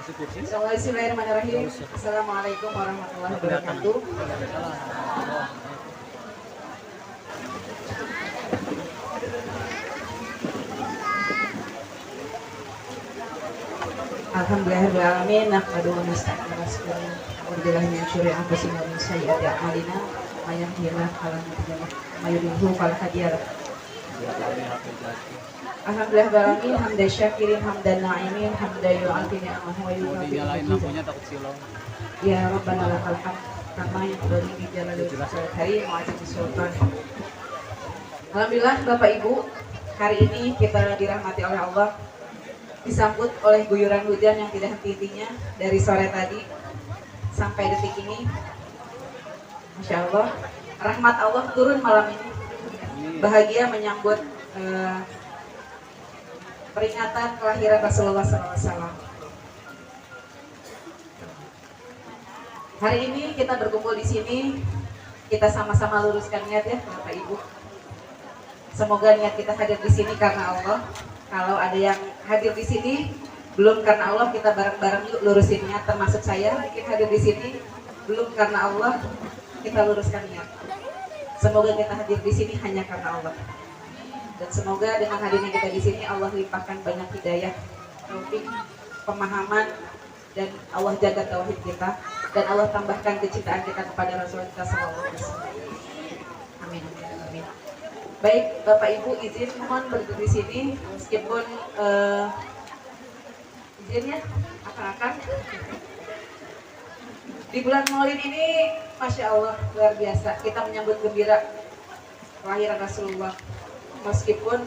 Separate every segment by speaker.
Speaker 1: Bismillahirrahmanirrahim. Assalamualaikum warahmatullahi wabarakatuh. Alhamdulillahirrahmanirrahim. Nahmaduhu wa nasta'inuhu wa nastaghfiruh. A'udzubillahi min syururi anfusina wa min sayyiati a'malina. May yahdihillahu fala mudilla lahu wa may yudlil fala hadiya lahu. Alhamdulillahirrahmanirrahim. Hamdan syakirin hamdan na'imin hamdan yu'ati ni'amahu wa yu'ti ya rabbana lakal hamd kama yanbaghi li jalali wajhikal karim wa 'azimi sultanik. Alhamdulillah Bapak Ibu, hari ini kita dirahmati oleh Allah, disambut oleh guyuran hujan yang tidak henti-hentinya dari sore tadi sampai detik ini. Masya Allah, rahmat Allah turun malam ini. Bahagia menyambut peringatan kelahiran Rasulullah SAW. Hari ini kita berkumpul di sini, kita sama-sama luruskan niat ya Bapak Ibu. Semoga niat kita hadir di sini karena Allah. Kalau ada yang hadir di sini belum karena Allah, kita bareng-bareng yuk lurusin niat. Termasuk saya, mungkin hadir di sini belum karena Allah, kita luruskan niat. Semoga kita hadir di sini hanya karena Allah. Dan semoga dengan hadirnya kita di sini Allah limpahkan banyak hidayah, taufik, pemahaman, dan Allah jaga tauhid kita, dan Allah tambahkan kecintaan kita kepada Rasulullah kita SAW. Amin. Amin. Baik, Bapak Ibu izin mohon berdiri di sini meskipun izin ya, akan di bulan Maulid ini, Masya Allah luar biasa. Kita menyambut gembira kelahiran Rasulullah. Meskipun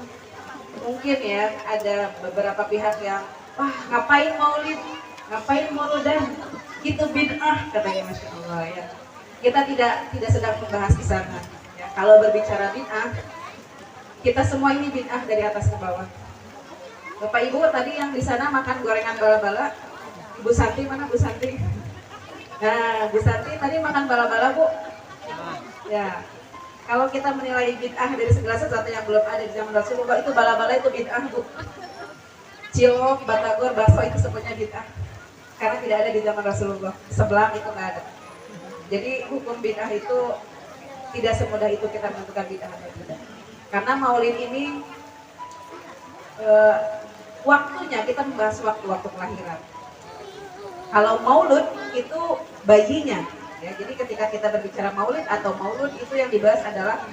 Speaker 1: mungkin ya ada beberapa pihak yang wah ngapain Maulid, ngapain Mauludan, itu bid'ah katanya, Masya Allah ya. Kita tidak sedang membahas di sana. Ya, kalau berbicara bid'ah, kita semua ini bid'ah dari atas ke bawah. Bapak Ibu tadi yang di sana makan gorengan bala-bala, Ibu Santi mana Bu Santi? Nah, Bu Santi tadi makan bala-bala Bu. Ya, kalau kita menilai bid'ah dari segala sesuatu yang belum ada di zaman Rasulullah, itu bala-bala itu bid'ah Bu. Cilok, batagor, bakso itu semuanya bid'ah. Karena tidak ada di zaman Rasulullah. Sebelah itu nggak ada. Jadi hukum bid'ah itu tidak semudah itu kita menentukan bid'ah atau tidak. Karena Maulid ini waktunya kita membahas waktu kelahiran. Kalau maulud itu bayinya, ya. Jadi ketika kita berbicara maulid atau maulud itu yang dibahas adalah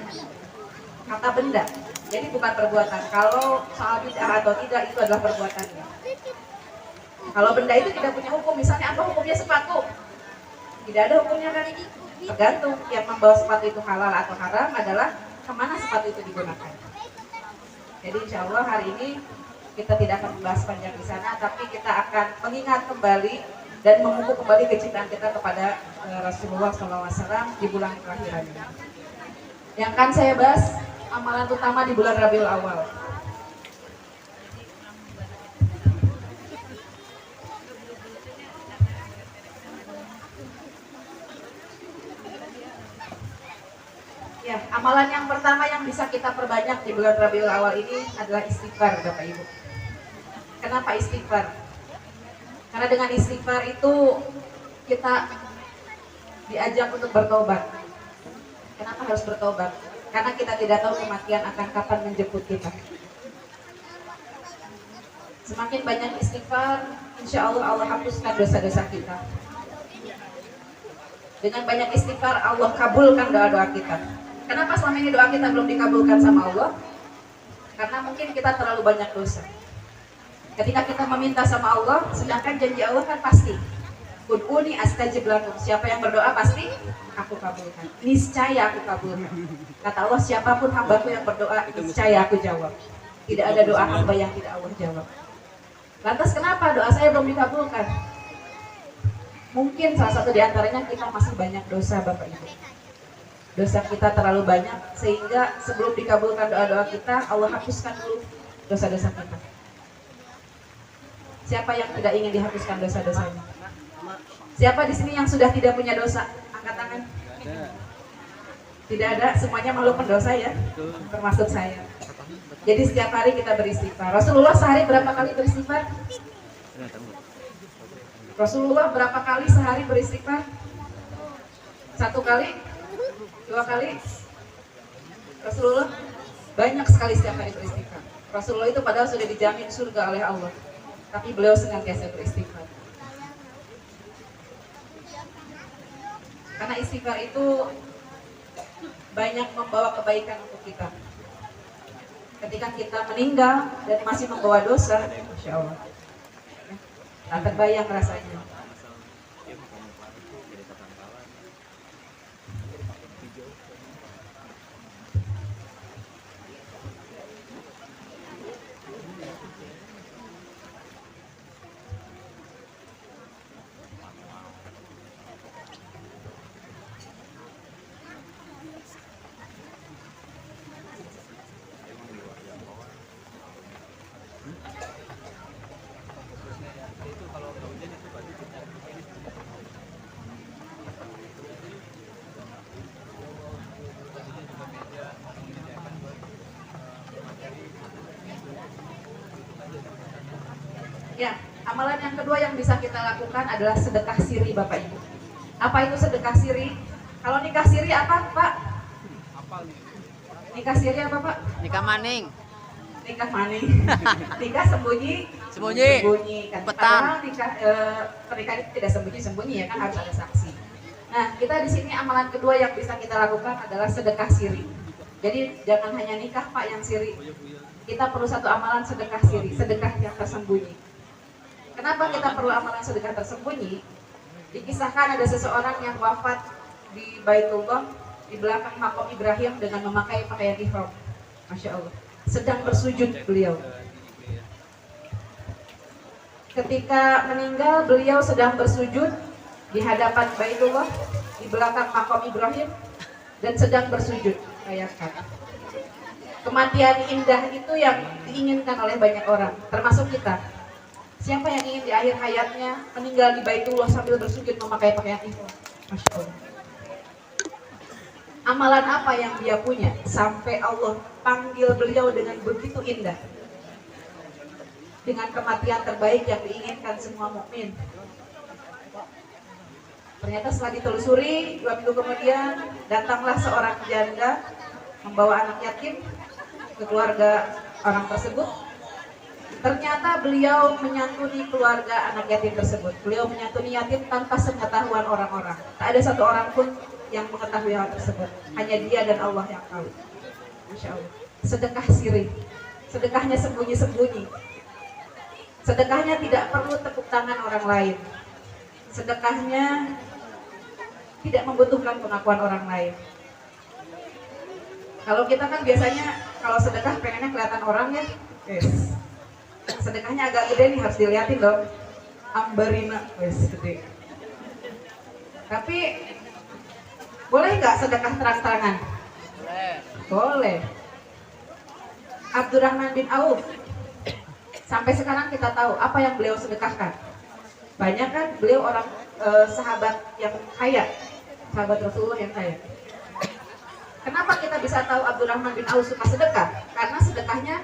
Speaker 1: kata benda. Jadi bukan perbuatan. Kalau soal bid'ah atau tidak itu adalah perbuatannya. Kalau benda itu tidak punya hukum, misalnya apa hukumnya sepatu? Tidak ada hukumnya kan? Tergantung yang membawa sepatu itu halal atau haram adalah kemana sepatu itu digunakan. Jadi insya Allah hari ini kita tidak akan membahas panjang di sana, tapi kita akan mengingat kembali dan memupuk kembali kecintaan kita kepada Rasulullah SAW di bulan kelahirannya. Yang akan saya bahas amalan utama di bulan Rabiul Awal. Ya, amalan yang pertama yang bisa kita perbanyak di bulan Rabiul Awal ini adalah istighfar, Bapak Ibu. Kenapa istighfar? Karena dengan istighfar itu kita diajak untuk bertobat. Kenapa harus bertobat? Karena kita tidak tahu kematian akan kapan menjemput kita. Semakin banyak istighfar, insya Allah Allah hapuskan dosa-dosa kita. Dengan banyak istighfar Allah kabulkan doa-doa kita. Kenapa selama ini doa kita belum dikabulkan sama Allah? Karena mungkin kita terlalu banyak dosa. Ketika kita meminta sama Allah, sedangkan janji Allah kan pasti. Ud'uni astajib lakum. Siapa yang berdoa pasti aku kabulkan. Niscaya aku kabulkan. Kata Allah, siapapun hambaku yang berdoa, niscaya aku jawab. Tidak ada doa hamba yang tidak Allah jawab. Lantas kenapa doa saya belum dikabulkan? Mungkin salah satu diantaranya kita masih banyak dosa, Bapak Ibu. Dosa kita terlalu banyak sehingga sebelum dikabulkan doa-doa kita, Allah hapuskan dulu dosa-dosa kita. Siapa yang tidak ingin dihapuskan dosa-dosanya? Siapa di sini yang sudah tidak punya dosa? Angkat tangan. Tidak ada, semuanya makhluk pendosa ya, termasuk saya. Jadi setiap hari kita beristighfar. Rasulullah sehari berapa kali beristighfar? Rasulullah berapa kali sehari beristighfar? 1 kali? 2 kali? Rasulullah banyak sekali setiap hari beristighfar. Rasulullah itu padahal sudah dijamin surga oleh Allah, tapi beliau senantiasa beristighfar. Karena istighfar itu banyak membawa kebaikan untuk kita. Ketika kita meninggal dan masih membawa dosa, Masya Allah, tak terbayang rasanya. Ya, amalan yang kedua yang bisa kita lakukan adalah sedekah siri, Bapak Ibu. Apa itu sedekah siri? Kalau nikah siri apa, Pak? Nikah siri apa, Pak?
Speaker 2: Nikah maning.
Speaker 1: Nikah maning. Nikah sembunyi.
Speaker 2: Sembunyi.
Speaker 1: Kan.
Speaker 2: Petan.
Speaker 1: Padahal nikah pernikahan itu tidak sembunyi ya kan, harus ada saksi. Nah, kita di sini amalan kedua yang bisa kita lakukan adalah sedekah siri. Jadi jangan hanya nikah, Pak, yang siri. Kita perlu satu amalan sedekah siri, sedekah yang tersembunyi. Kenapa kita perlu amalan sedekah tersembunyi? Dikisahkan ada seseorang yang wafat di Baitullah, di belakang makam Ibrahim dengan memakai pakaian ihram. Masya Allah. Sedang bersujud beliau. Ketika meninggal, beliau sedang bersujud di hadapan Baitullah, di belakang makam Ibrahim, dan sedang bersujud. Bayangkan. Kematian indah itu yang diinginkan oleh banyak orang, termasuk kita. Siapa yang ingin di akhir hayatnya meninggal di Baitullah sambil bersujud memakai pakaian ihram? Masya Allah. Amalan apa yang dia punya sampai Allah panggil beliau dengan begitu indah, dengan kematian terbaik yang diinginkan semua mukmin. Ternyata setelah ditelusuri 2 minggu kemudian datanglah seorang janda membawa anak yatim ke keluarga orang tersebut. Ternyata beliau menyantuni keluarga anak yatim tersebut. Beliau menyantuni yatim tanpa sepengetahuan orang-orang. Tak ada satu orang pun yang mengetahui hal tersebut. Hanya dia dan Allah yang tahu. Masya Allah. Sedekah siri. Sedekahnya sembunyi-sembunyi. Sedekahnya tidak perlu tepuk tangan orang lain. Sedekahnya tidak membutuhkan pengakuan orang lain. Kalau kita kan biasanya kalau sedekah pengennya kelihatan orang ya. Yes. Sedekahnya agak gede nih, harus dilihatin dong. Ambarina, wes gede. Tapi boleh nggak sedekah terang-terangan? Boleh. Abdurrahman bin Auf, sampai sekarang kita tahu apa yang beliau sedekahkan. Banyak kan beliau orang sahabat yang kaya, sahabat Rasulullah yang kaya. Kenapa kita bisa tahu Abdurrahman bin Auf suka sedekah? Karena sedekahnya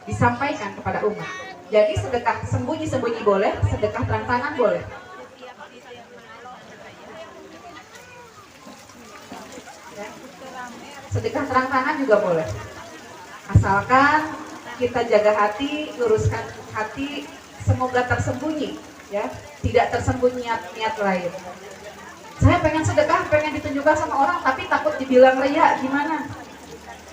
Speaker 1: disampaikan kepada umat. Jadi sedekah sembunyi-sembunyi boleh, sedekah terang-terangan boleh. Ya. Sedekah terang-terangan juga boleh. Asalkan kita jaga hati, luruskan hati, semoga tersembunyi, ya, tidak tersembunyi niat lain. Saya pengen sedekah, pengen ditunjukkan sama orang, tapi takut dibilang riya, gimana?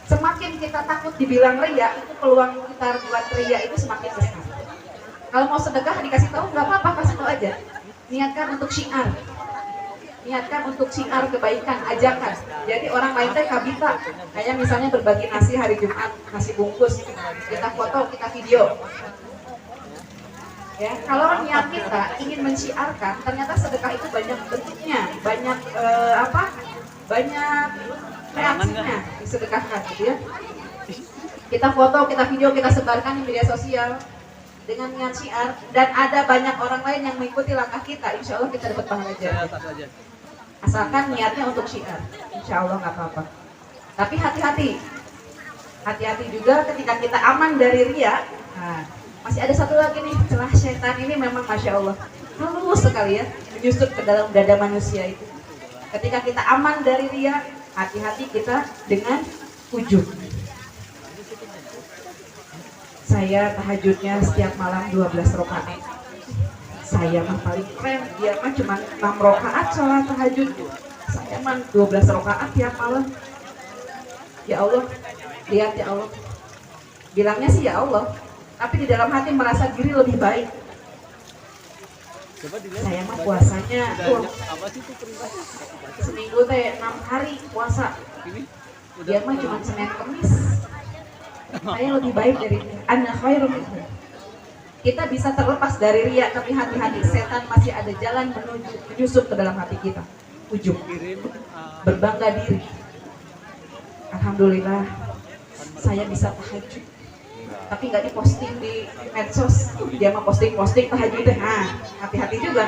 Speaker 1: Semakin kita takut dibilang riya, itu peluang kita buat riya itu semakin besar. Kalau mau sedekah dikasih tahu nggak apa-apa, kasih tahu aja. Niatkan untuk syiar, niatkan untuk syiar kebaikan, ajakan. Jadi orang lain teh kabita, kayak misalnya berbagi nasi hari Jumat, nasi bungkus, kita foto, kita video. Ya, kalau niat kita ingin mensyiarkan, ternyata sedekah itu banyak bentuknya, banyak banyak reaksinya disedekahkan, gitu ya. Kita foto, kita video, kita sebarkan di media sosial dengan niat syiar, dan ada banyak orang lain yang mengikuti langkah kita, insya Allah kita dapat pahala jannah. Asalkan niatnya untuk syiar, insya Allah nggak apa-apa. Tapi hati-hati juga ketika kita aman dari riya. Nah, Masih ada satu lagi nih, celah setan ini memang Masya Allah halus sekali ya, menyusup ke dalam dada manusia itu. Ketika kita aman dari riya, hati-hati kita dengan ujub. Saya tahajudnya setiap malam 12 rakaat. Saya mah paling keren, dia mah cuma 6 rakaat sholat tahajud. Saya mah 12 rakaat tiap malam. Ya Allah, lihat ya Allah. Bilangnya sih ya Allah, tapi di dalam hati merasa diri lebih baik. Saya mah puasanya seminggu teh 6 hari puasa. Dia mah cuma Senin Kamis. Saya lebih baik dari dia. Ana khairum minhu. Kita bisa terlepas dari riya, tapi hati-hati, setan masih ada jalan menyusup ke dalam hati kita. Ujub, berbangga diri. Alhamdulillah, saya bisa tahajud, tapi nggak diposting di medsos. Dia mah posting tahajud deh. Nah, hati-hati juga.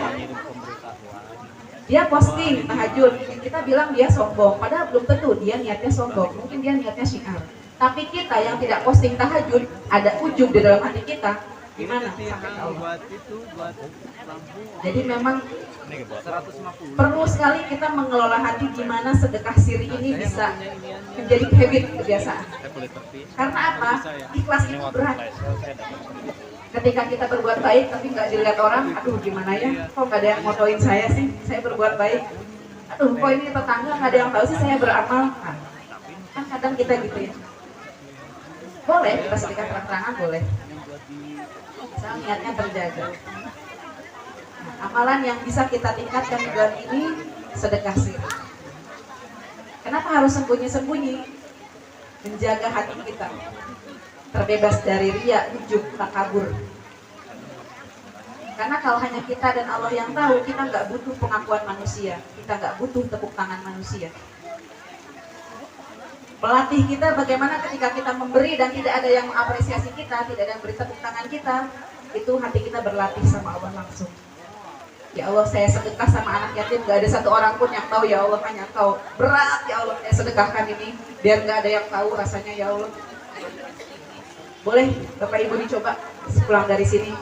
Speaker 1: Dia posting tahajud, kita bilang dia sombong, padahal belum tentu dia niatnya sombong. Mungkin dia niatnya syiar. Tapi kita yang tidak posting tahajud, ada ujub di dalam hati kita. Gimana sampai Allah? Jadi memang perlu sekali kita mengelola hati gimana sedekah siri ini bisa menjadi habit, kebiasaan. Karena apa? Ikhlas itu berat. Ketika kita berbuat baik tapi nggak dilihat orang, aduh gimana ya? Kok nggak ada yang motoin saya sih? Saya berbuat baik. Aduh kok ini tetangga nggak ada yang tahu sih saya beramal. Kan kadang kita gitu ya. Boleh kita sedekah terang-terangan, boleh. Asal niatnya terjaga. Nah, amalan yang bisa kita tingkatkan di bulan ini sedekah siri. Kenapa harus sembunyi-sembunyi? Menjaga hati kita terbebas dari riya, ujub, takabur. Karena kalau hanya kita dan Allah yang tahu, kita nggak butuh pengakuan manusia, kita nggak butuh tepuk tangan manusia. Melatih kita bagaimana ketika kita memberi dan tidak ada yang mengapresiasi kita, tidak ada yang beri tepuk tangan kita, itu hati kita berlatih sama Allah langsung. Ya Allah, saya sedekah sama anak yatim, gak ada satu orang pun yang tahu, ya Allah, hanya Kau. Berat ya Allah, saya sedekahkan ini biar gak ada yang tahu rasanya, ya Allah. Boleh Bapak Ibu dicoba pulang dari sini,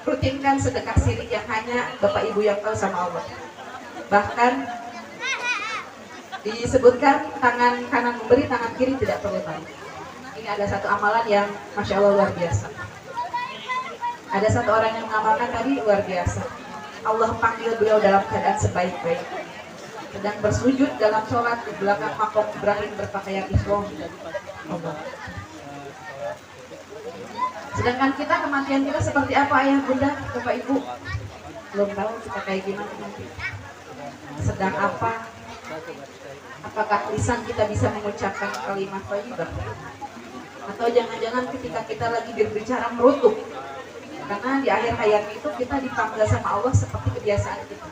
Speaker 1: rutinkan sedekah siri yang hanya Bapak Ibu yang tahu sama Allah. Bahkan disebutkan tangan kanan memberi, tangan kiri tidak perlu tahu. Ini ada satu amalan yang Masya Allah luar biasa. Ada satu orang yang mengamalkan tadi luar biasa. Allah panggil beliau dalam keadaan sebaik-baik, sedang bersujud dalam sholat di belakang makom Ibrahim berpakaian ihram. Allah. Sedangkan kita, kematian kita seperti apa ayah bunda, bapak ibu? Belum tahu kita kayak gimana nanti. Sedang apa? Apakah lisan kita bisa mengucapkan kalimat thayyibah? Atau jangan-jangan ketika kita lagi berbicara merutuk? Karena di akhir hayat itu kita dipanggil sama Allah seperti kebiasaan kita.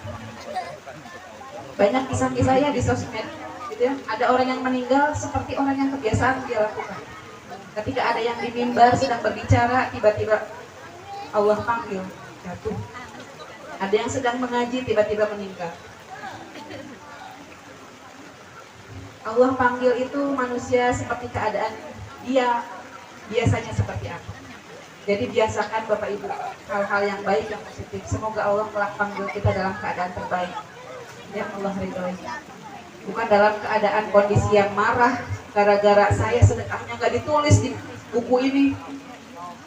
Speaker 1: Banyak kisah-kisahnya di sosmed, gitu ya. Ada orang yang meninggal seperti orang yang kebiasaan dia lakukan. Ketika ada yang di mimbar sedang berbicara, tiba-tiba Allah panggil, jatuh. Ada yang sedang mengaji, tiba-tiba meninggal. Allah panggil itu manusia seperti keadaan dia biasanya seperti apa. Jadi biasakan Bapak Ibu hal-hal yang baik, yang positif. Semoga Allah kelak panggil kita dalam keadaan terbaik yang Allah ridhoi. Bukan dalam keadaan kondisi yang marah gara-gara saya sedekahnya nggak ditulis di buku ini.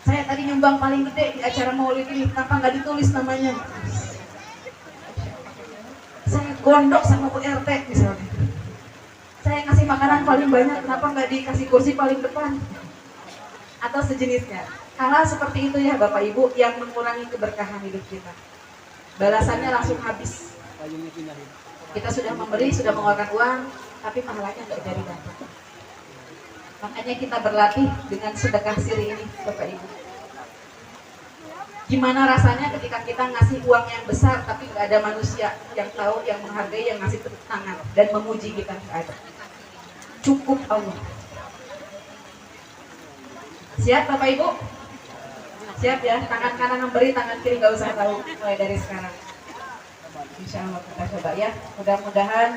Speaker 1: Saya tadi nyumbang paling gede di acara maulid ini, kenapa nggak ditulis namanya? Saya gondok sama Bu RT misalnya. Saya ngasih makanan paling banyak, kenapa nggak dikasih kursi paling depan? Atau sejenisnya. Hal-hal seperti itu ya Bapak Ibu yang mengurangi keberkahan hidup kita. Balasannya langsung habis. Kita sudah memberi, sudah mengeluarkan uang, tapi pahalanya nggak jadi dapat. Makanya kita berlatih dengan sedekah siri ini Bapak Ibu. Gimana rasanya ketika kita ngasih uang yang besar tapi nggak ada manusia yang tahu, yang menghargai, yang ngasih tepuk tangan dan memuji kita, nggak ada. Cukup Allah. Siap Bapak Ibu? Siap ya, tangan kanan memberi, tangan kiri nggak usah tahu mulai dari sekarang. Insya Allah kita coba ya. Mudah-mudahan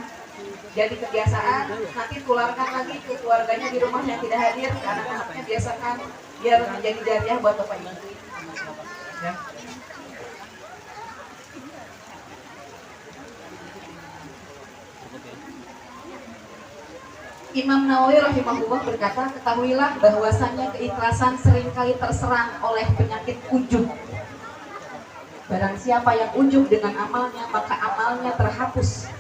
Speaker 1: jadi kebiasaan. Nanti tularkan lagi ke keluarganya di rumah yang tidak hadir, anak-anaknya biasakan biar menjadi jariah buat Bapak Ibu. Ya. Imam Nawawi rahimahullah berkata, ketahuilah bahwasannya keikhlasan seringkali terserang oleh penyakit ujub. Barang siapa yang ujub dengan amalnya, maka amalnya terhapus.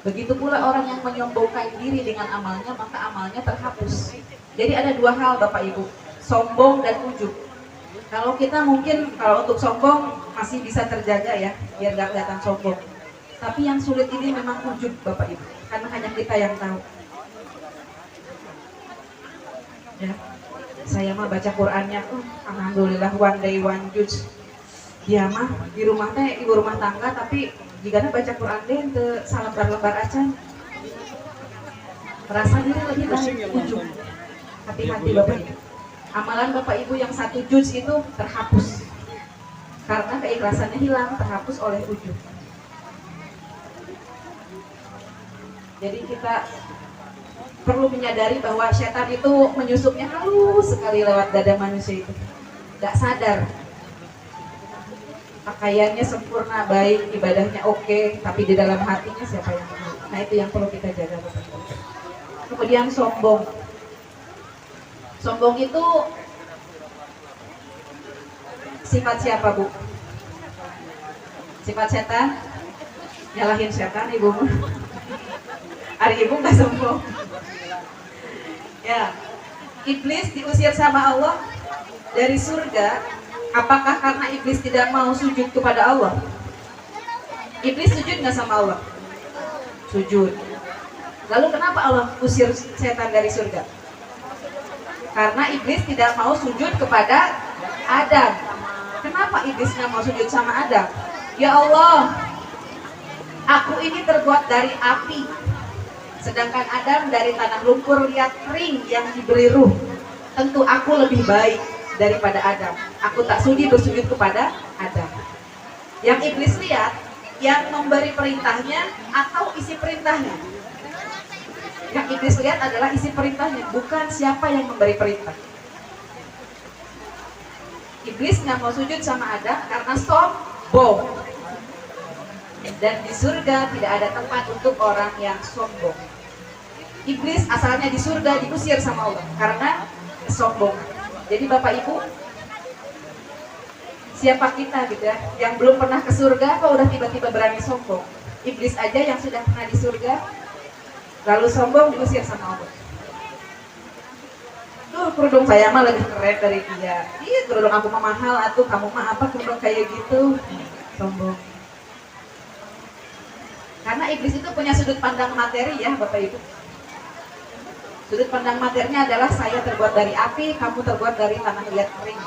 Speaker 1: Begitu pula orang yang menyombongkan diri dengan amalnya, maka amalnya terhapus. Jadi ada dua hal Bapak Ibu, sombong dan ujub. Kalau kita mungkin, kalau untuk sombong masih bisa terjaga ya, biar gak kelihatan sombong. Tapi yang sulit ini memang ujub Bapak Ibu, karena hanya kita yang tahu. Ya, saya mah baca Qurannya, alhamdulillah one day one juz. Dia mah di rumah teh ibu rumah tangga, tapi jika baca Quran deh ke salembar-lembar acan, merasa diri lebih baik. Ujub. Hati-hati Bapak Ibu. Amalan Bapak Ibu yang 1 juz itu terhapus karena keikhlasannya hilang, terhapus oleh ujub. Jadi kita perlu menyadari bahwa setan itu menyusupnya halus sekali lewat dada manusia itu. Gak sadar. Pakaiannya sempurna, baik, ibadahnya oke, tapi di dalam hatinya siapa yang tahu. Nah itu yang perlu kita jaga. Kemudian sombong. Sombong itu sifat siapa Bu? Sifat setan? Nyalahin setan ibu. Hari ibu gak sombong. Ya, iblis diusir sama Allah dari surga. Apakah karena iblis tidak mau sujud kepada Allah? Iblis sujud nggak sama Allah? Sujud. Lalu kenapa Allah usir setan dari surga? Karena iblis tidak mau sujud kepada Adam. Kenapa iblis nggak mau sujud sama Adam? Ya Allah, aku ini terbuat dari api, sedangkan Adam dari tanah lumpur liat kering yang diberi ruh. Tentu aku lebih baik daripada Adam. Aku tak sudi bersujud kepada Adam. Yang iblis lihat, yang memberi perintahnya atau isi perintahnya. Yang iblis lihat adalah isi perintahnya, bukan siapa yang memberi perintah. Iblis nggak mau sujud sama Adam karena sombong. Dan di surga tidak ada tempat untuk orang yang sombong. Iblis asalnya di surga diusir sama Allah karena sombong. Jadi Bapak Ibu, siapa kita gitu ya, yang belum pernah ke surga kok udah tiba-tiba berani sombong? Iblis aja yang sudah pernah di surga, lalu sombong diusir sama Allah. Tuh kerudung saya mah lebih keren dari dia. Iya kerudung aku mah mahal, atuh kamu mah apa kerudung kayak gitu? Sombong. Karena iblis itu punya sudut pandang materi ya Bapak Ibu. Sudut pandang materinya adalah saya terbuat dari api, kamu terbuat dari tanah liat kering.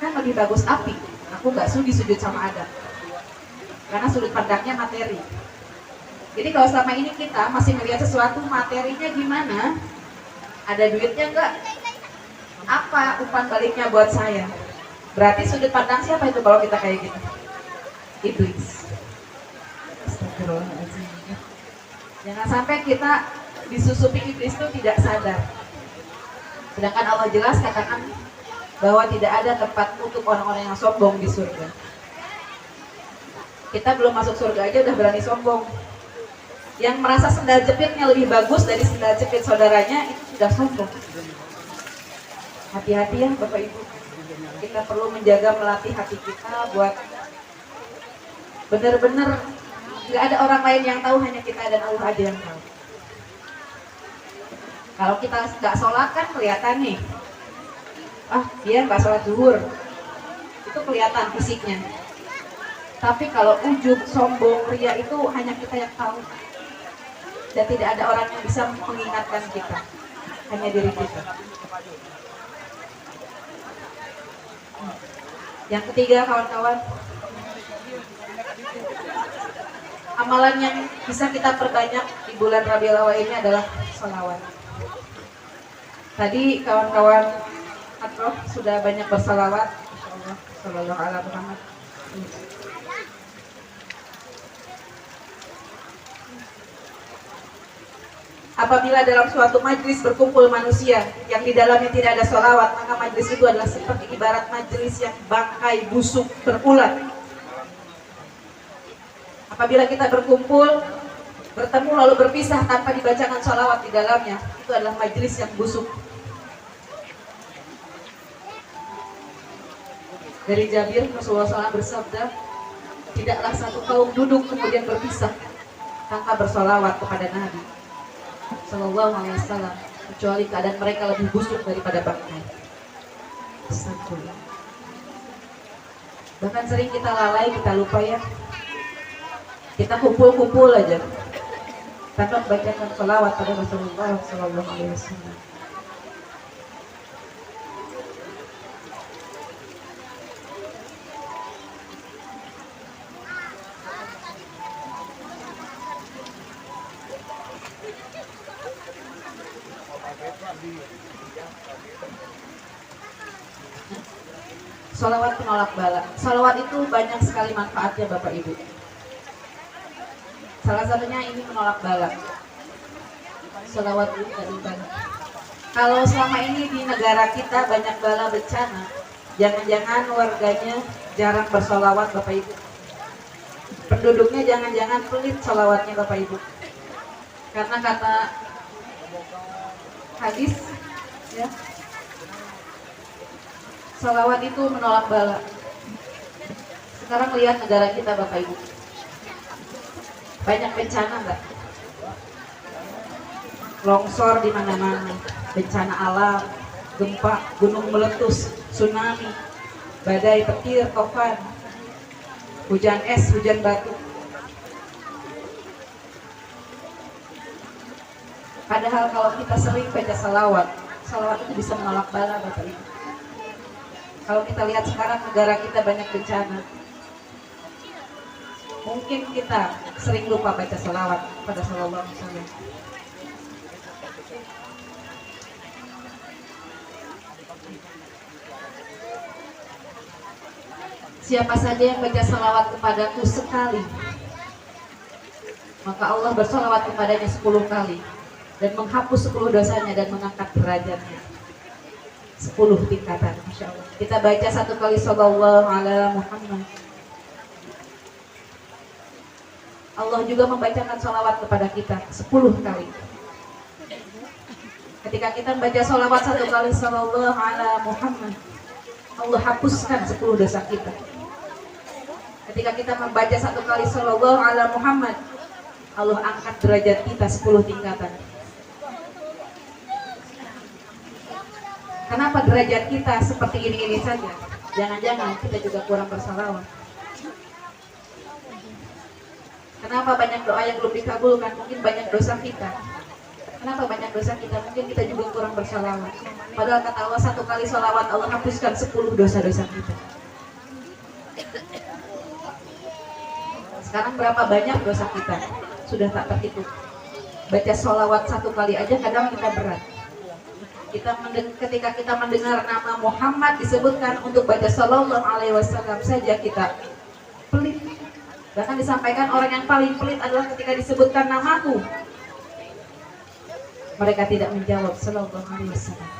Speaker 1: Kan lebih bagus api, aku gak sudi sujud sama Adam. Karena sudut pandangnya materi. Jadi kalau selama ini kita masih melihat sesuatu materinya gimana, ada duitnya enggak, apa umpan baliknya buat saya? Berarti sudut pandang siapa itu kalau kita kayak gitu? Iblis. Jangan sampai kita disusupi iblis itu tidak sadar. Sedangkan Allah jelas katakan bahwa tidak ada tempat untuk orang-orang yang sombong di surga. Kita belum masuk surga aja udah berani sombong. Yang merasa sendal jepitnya lebih bagus dari sendal jepit saudaranya itu sudah sombong. Hati-hati ya Bapak Ibu. Kita perlu menjaga, melatih hati kita buat benar-benar nggak ada orang lain yang tahu, hanya kita dan Allah aja yang tahu. Kalau kita nggak sholat kan kelihatan nih, dia nggak sholat zuhur, itu kelihatan fisiknya. Tapi kalau ujub, sombong, ria itu hanya kita yang tahu, dan tidak ada orang yang bisa mengingatkan kita, hanya diri kita. Yang ketiga kawan-kawan, amalan yang bisa kita perbanyak di bulan Rabiul Awal ini adalah sholawat. Tadi kawan-kawan Hadroh sudah banyak bersalawat. Insyaallah, sallallahu ala Muhammad. Apabila dalam suatu majlis berkumpul manusia yang di dalamnya tidak ada sholawat, maka majlis itu adalah seperti ibarat majlis yang bangkai busuk berulat. Apabila kita berkumpul, bertemu lalu berpisah tanpa dibacakan sholawat di dalamnya, itu adalah majlis yang busuk. Dari Jabir, Rasulullah SAW bersabda, tidaklah satu kaum duduk kemudian berpisah tanpa bersolawat kepada Nabi Sallallahu Alaihi Wasallam, kecuali keadaan mereka lebih busuk daripada bangkai. Astagfirullah. Bahkan sering kita lalai, kita lupa ya. Kita kumpul-kumpul aja tanpa membacakan sholawat pada Rasulullah Sallallahu Alaihi Wasallam. Sholawat penolak bala. Sholawat itu banyak sekali manfaatnya Bapak Ibu. Salah satunya ini menolak bala. Sholawat itu dari bala. Kalau selama ini di negara kita banyak bala bencana, jangan-jangan warganya jarang bersolawat Bapak Ibu. Penduduknya jangan-jangan pelit sholawatnya Bapak Ibu. Karena kata hadis ya, sholawat itu menolak bala. Sekarang lihat negara kita Bapak Ibu, banyak bencana enggak? Longsor di mana-mana, bencana alam, gempa, gunung meletus, tsunami, badai petir, topan, hujan es, hujan batu. Padahal kalau kita sering baca salawat, salawat itu bisa menolak bala Bapak Ibu. Kalau kita lihat sekarang negara kita banyak bencana, mungkin kita sering lupa baca salawat pada Sallallahu Alaihi Wasallam. Siapa saja yang baca salawat kepadaku sekali, maka Allah bersalawat kepadanya 10 kali dan menghapus 10 dosanya dan mengangkat derajatnya 10 tingkatan. Masya Allah. Kita baca 1 kali Sallallahu Alaihi Muhammad. Allah juga membacakan salawat kepada kita 10 kali. Ketika kita membaca salawat 1 kali Sallallahu Alaihi Muhammad, Allah hapuskan 10 dosa kita. Ketika kita membaca 1 kali Sallallahu Alaihi Muhammad, Allah angkat derajat kita 10 tingkatan. Kenapa derajat kita seperti ini saja? Jangan-jangan kita juga kurang bersalawat. Kenapa banyak doa yang belum dikabulkan? Mungkin banyak dosa kita. Kenapa banyak dosa kita? Mungkin kita juga kurang bersalawat. Padahal kata Allah 1 kali salawat Allah hapuskan 10 dosa-dosa kita. Sekarang berapa banyak dosa kita? Sudah tak terhitung. Baca salawat 1 kali aja kadang kita berat. Ketika kita mendengar nama Muhammad disebutkan untuk baca Sallallahu Alaihi Wasallam saja kita pelit. Bahkan disampaikan orang yang paling pelit adalah ketika disebutkan namaku, mereka tidak menjawab Sallallahu Alaihi Wasallam.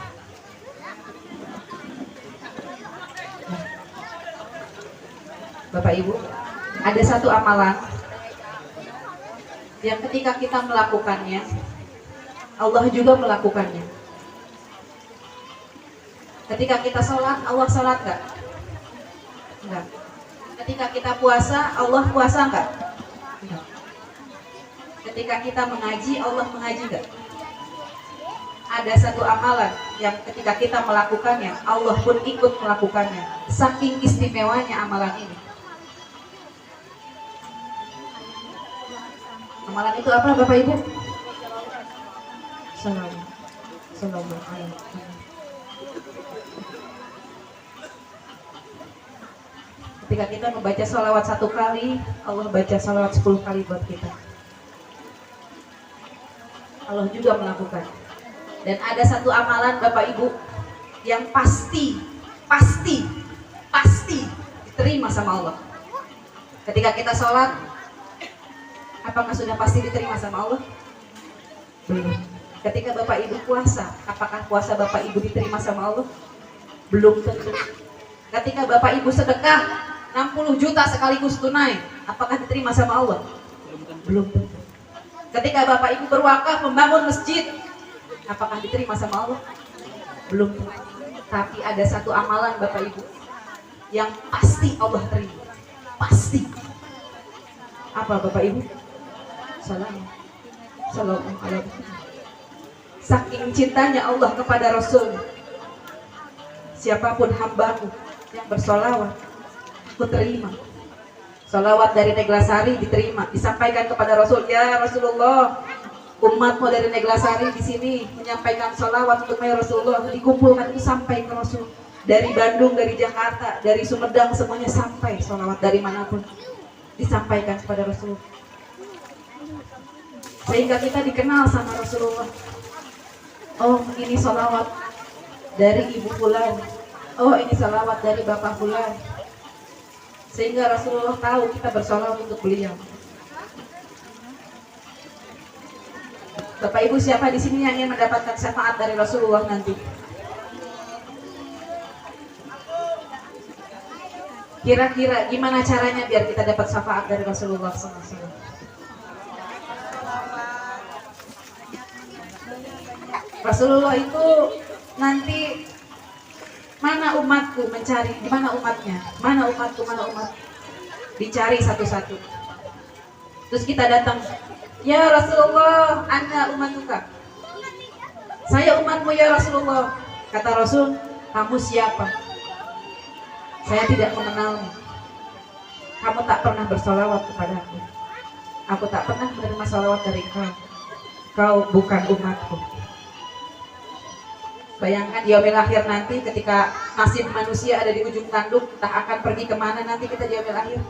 Speaker 1: Nah, Bapak Ibu, ada satu amalan yang ketika kita melakukannya, Allah juga melakukannya. Ketika kita sholat, Allah sholat enggak? Enggak. Ketika kita puasa, Allah puasa enggak? Enggak. Ketika kita mengaji, Allah mengaji enggak? Ada satu amalan yang ketika kita melakukannya, Allah pun ikut melakukannya. Saking istimewanya amalan ini. Amalan itu apa Bapak Ibu? Sallallahu alaihi wasallam. Ketika kita membaca sholawat 1 kali, Allah baca sholawat 10 kali buat kita. Allah juga melakukan. Dan ada satu amalan Bapak Ibu yang pasti diterima sama Allah. Ketika kita sholat, apakah sudah pasti diterima sama Allah? Belum. Ketika Bapak Ibu puasa, apakah puasa Bapak Ibu diterima sama Allah? Belum tentu. Ketika Bapak Ibu sedekah 60 juta sekaligus tunai, apakah diterima sama Allah? Belum tentu. Ketika Bapak Ibu berwakaf membangun masjid, apakah diterima sama Allah? Belum tentu. Tapi ada satu amalan Bapak Ibu yang pasti Allah terima. Pasti. Apa Bapak Ibu? Salam alaikum. Saking cintanya Allah kepada Rasul, siapapun hambaku yang bersolawat, aku terima. Solawat dari Neglasari diterima, disampaikan kepada Rasul. Ya Rasulullah, umatmu dari Neglasari di sini menyampaikan solawat untuk Rasulullah, dikumpulkan itu sampai ke Rasul. Dari Bandung, dari Jakarta, dari Sumedang, semuanya sampai solawat dari manapun disampaikan kepada Rasul. Sehingga kita dikenal sama Rasulullah. Oh, ini solawat dari Ibu Fulan. Oh, ini solawat dari Bapak Fulan. Sehingga Rasulullah tahu kita bersolawat untuk beliau. Bapak Ibu, siapa di sini yang ingin mendapatkan syafaat dari Rasulullah nanti? Kira-kira gimana caranya biar kita dapat syafaat dari Rasulullah SAW? Rasulullah itu nanti mana umatku mencari, di mana umatnya? Mana umatku, mana umat? Dicari satu-satu. Terus kita datang, ya Rasulullah, Anda umatuka. Saya umatmu ya Rasulullah. Kata Rasul, kamu siapa? Saya tidak mengenalmu. Kamu tak pernah bersolawat kepadaku. Aku tak pernah menerima solawat dari kau. Kau bukan umatku. Bayangkan yaumil akhir nanti ketika nasib manusia ada di ujung tanduk, entah akan pergi kemana nanti kita di yaumil akhir.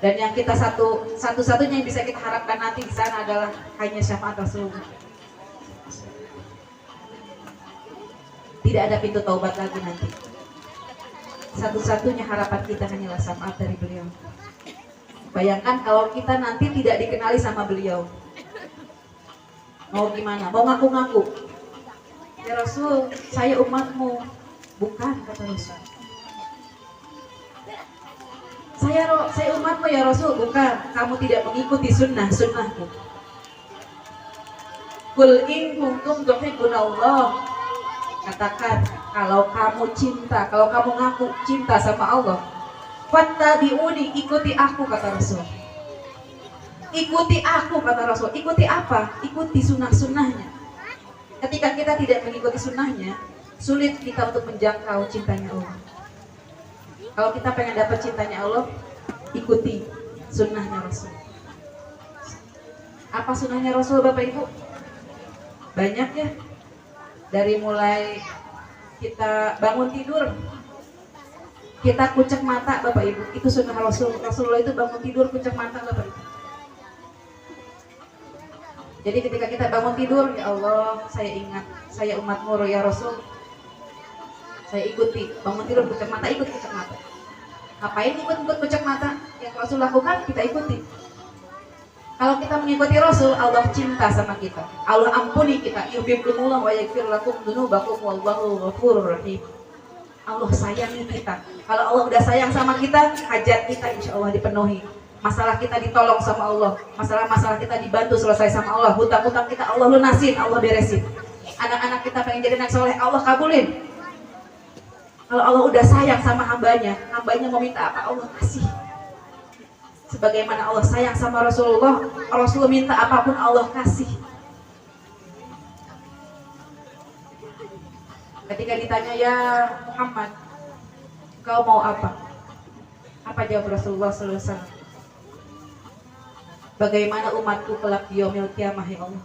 Speaker 1: Dan yang kita satu-satunya yang bisa kita harapkan nanti di sana adalah hanya syafaat Rasulullah. Tidak ada pintu taubat lagi nanti. Satu-satunya harapan kita hanyalah syafaat dari beliau. Bayangkan kalau kita nanti tidak dikenali sama beliau. Mau gimana? Mau ngaku-ngaku? Ya Rasul, saya umatmu. Bukan, kata Rasul. Saya umatmu ya Rasul. Bukan, kamu tidak mengikuti sunnahku. Qul in kuntum tuhibbunallah. Katakan, kalau kamu cinta, kalau kamu ngaku cinta sama Allah, fattabi'uni, ikuti aku, kata Rasul. Ikuti aku, kata Rasul. Ikuti apa? Ikuti sunnah-sunnahnya. Ketika kita tidak mengikuti sunnahnya, sulit kita untuk menjangkau cintanya Allah. Kalau kita pengen dapat cintanya Allah, ikuti sunnahnya Rasul. Apa sunnahnya Rasul, Bapak Ibu? Banyak ya. Dari mulai kita bangun tidur, kita kucek mata, Bapak Ibu. Itu sunnah Rasul. Rasulullah itu bangun tidur kucek mata, Bapak Ibu. Jadi ketika kita bangun tidur, ya Allah, saya ingat, saya umatmu ya Rasul. Saya ikuti, bangun tidur kucek mata, ikut kucek mata. Ngapain ikut kucek mata? Yang Rasul lakukan, kita ikuti. Kalau kita mengikuti Rasul, Allah cinta sama kita. Allah ampuni kita. Yuhibbukumullah wa yaghfir lakum dzunubakum wallahu ghafurur rahim. Allah sayangi kita. Kalau Allah udah sayang sama kita, hajat kita insya Allah dipenuhi. Masalah kita ditolong sama Allah, masalah-masalah kita dibantu selesai sama Allah, hutang-hutang kita Allah lunasin, Allah beresin. Anak-anak kita pengen jadi anak soleh, Allah kabulin. Kalau Allah udah sayang sama hambanya mau minta apa Allah kasih. Sebagaimana Allah sayang sama Rasulullah, Rasulullah minta apapun Allah kasih. Ketika ditanya, ya Muhammad, kau mau apa? Apa jawab Rasulullah SAW? Bagaimana umatku kelak di yaumil qiyamah ya Allah.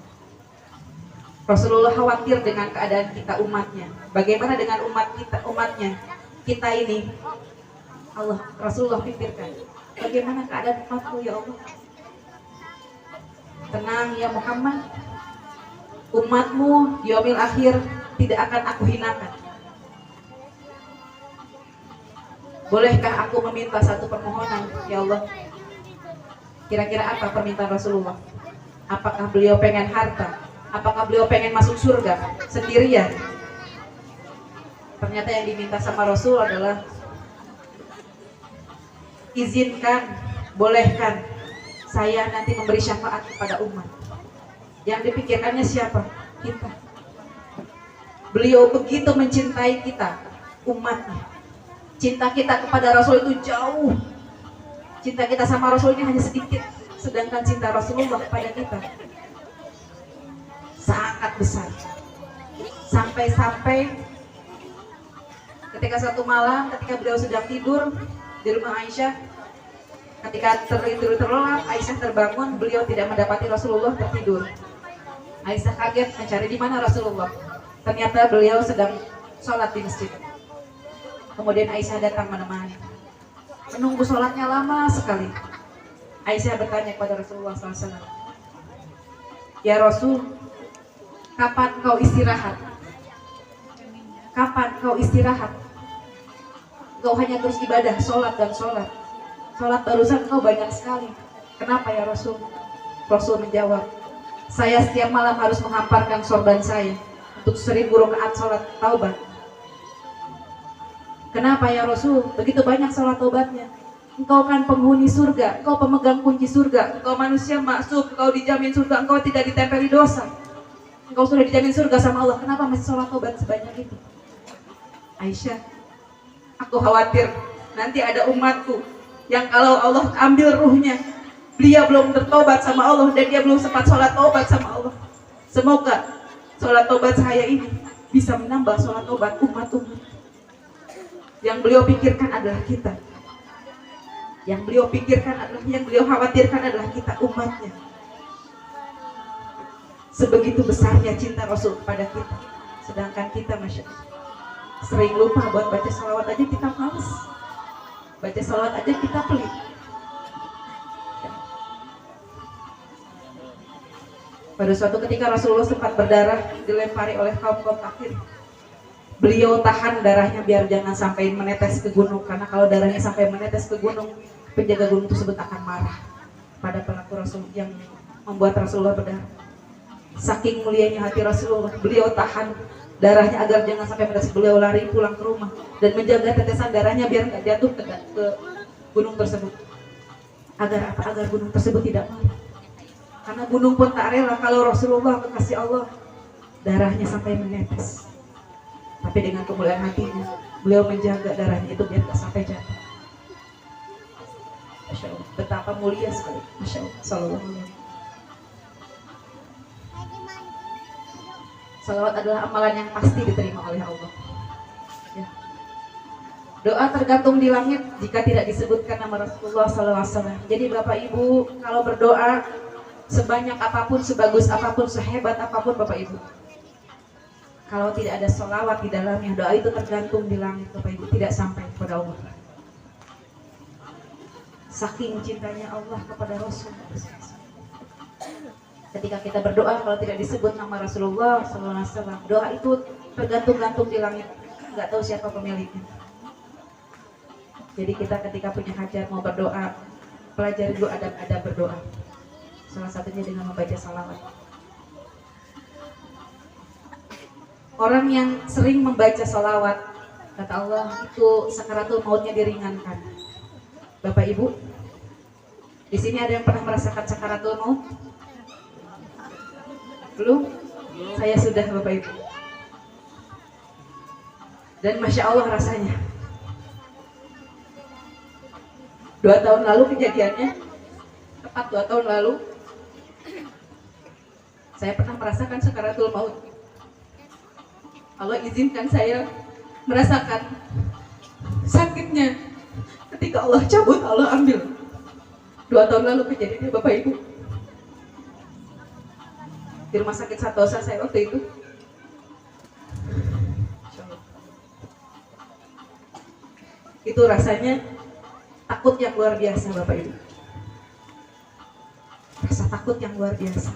Speaker 1: Rasulullah khawatir dengan keadaan kita umatnya. Bagaimana dengan umatnya? Kita ini Rasulullah pikirkan. Bagaimana keadaan umatku ya Allah? Tenang ya Muhammad. Umatmu di yaumil akhir tidak akan aku hinakan. Bolehkah aku meminta satu permohonan ya Allah? Kira-kira apa permintaan Rasulullah? Apakah beliau pengen harta? Apakah beliau pengen masuk surga sendirian? Ternyata yang diminta sama Rasul adalah izinkan, bolehkan saya nanti memberi syafaat kepada umat. Yang dipikirkannya siapa? Kita. Beliau begitu mencintai kita, umatnya. Cinta kita kepada Rasul itu jauh. Cinta kita sama Rasul ini hanya sedikit, sedangkan cinta Rasulullah kepada kita sangat besar. Sampai-sampai ketika satu malam, ketika beliau sedang tidur di rumah Aisyah, ketika tertidur terlelap, Aisyah terbangun, beliau tidak mendapati Rasulullah tertidur. Aisyah kaget mencari di mana Rasulullah. Ternyata beliau sedang sholat di masjid. Kemudian Aisyah datang menemani. Menunggu sholatnya lama sekali. Aisyah bertanya kepada Rasulullah SAW, "Ya Rasul, kapan kau istirahat? Kapan kau istirahat? Kau hanya terus ibadah, sholat dan sholat. Sholat barusan kau banyak sekali. Kenapa ya Rasul?" Rasul menjawab, "Saya setiap malam harus menghamparkan sorban saya untuk 1000 rakaat sholat taubat." "Kenapa ya Rasul? Begitu banyak sholat taubatnya. Engkau kan penghuni surga, engkau pemegang kunci surga, engkau manusia maksud, engkau dijamin surga, engkau tidak ditempeli dosa. Engkau sudah dijamin surga sama Allah, kenapa masih sholat taubat sebanyak itu?" "Aisyah, aku khawatir nanti ada umatku yang kalau Allah ambil ruhnya, dia belum bertobat sama Allah dan dia belum sempat sholat taubat sama Allah. Semoga sholat taubat saya ini bisa menambah sholat taubat umat-umat." Yang beliau pikirkan adalah kita. Yang beliau pikirkan adalah, yang beliau khawatirkan adalah kita, umatnya. Sebegitu besarnya cinta Rasul kepada kita. Sedangkan kita, Masya Allah, sering lupa buat baca salawat aja kita males. Baca salawat aja kita pelit. Pada suatu ketika Rasulullah sempat berdarah, dilempari oleh kaum-kaum kafir. Beliau tahan darahnya biar jangan sampai menetes ke gunung, karena kalau darahnya sampai menetes ke gunung, penjaga gunung tersebut akan marah pada pelaku Rasul yang membuat Rasulullah berdarah. Saking mulianya hati Rasulullah, beliau tahan darahnya agar jangan sampai menetes. Beliau lari pulang ke rumah dan menjaga tetesan darahnya biar nggak jatuh ke gunung tersebut. Agar apa? Agar gunung tersebut tidak marah. Karena gunung pun tak rela kalau Rasulullah kekasih Allah darahnya sampai menetes. Tapi dengan kemuliaan hatinya, beliau menjaga darahnya itu biar tak sampai jatuh. Masya Allah, betapa mulia sekali. Masya Allah, sallallahu alaihi wasallam. Salawat adalah amalan yang pasti diterima oleh Allah. Ya. Doa tergantung di langit jika tidak disebutkan nama Rasulullah sallallahu alaihi wasallam. Jadi Bapak Ibu, kalau berdoa sebanyak apapun, sebagus apapun, sehebat apapun Bapak Ibu, kalau tidak ada sholawat di dalamnya, doa itu tergantung di langit Bapak Ibu, tidak sampai kepada Allah. Saking cintanya Allah kepada Rasul. Ketika kita berdoa, kalau tidak disebut nama Rasulullah SAW, doa itu tergantung-gantung di langit, nggak tahu siapa pemiliknya. Jadi kita ketika punya hajat mau berdoa, pelajari dulu adab-adab berdoa. Salah satunya dengan membaca salawat. Orang yang sering membaca salawat, kata Allah, itu sakaratul mautnya diringankan. Bapak Ibu, di sini ada yang pernah merasakan sakaratul maut? Belum? Saya sudah Bapak Ibu. Dan Masya Allah rasanya. 2 tahun lalu kejadiannya, tepat 2 tahun lalu, saya pernah merasakan sakaratul maut. Allah izinkan saya merasakan sakitnya ketika Allah cabut, Allah ambil. 2 tahun lalu kejadiannya Bapak Ibu. Di rumah sakit Santosa saya waktu itu. Itu rasanya takut yang luar biasa Bapak Ibu. Rasa takut yang luar biasa.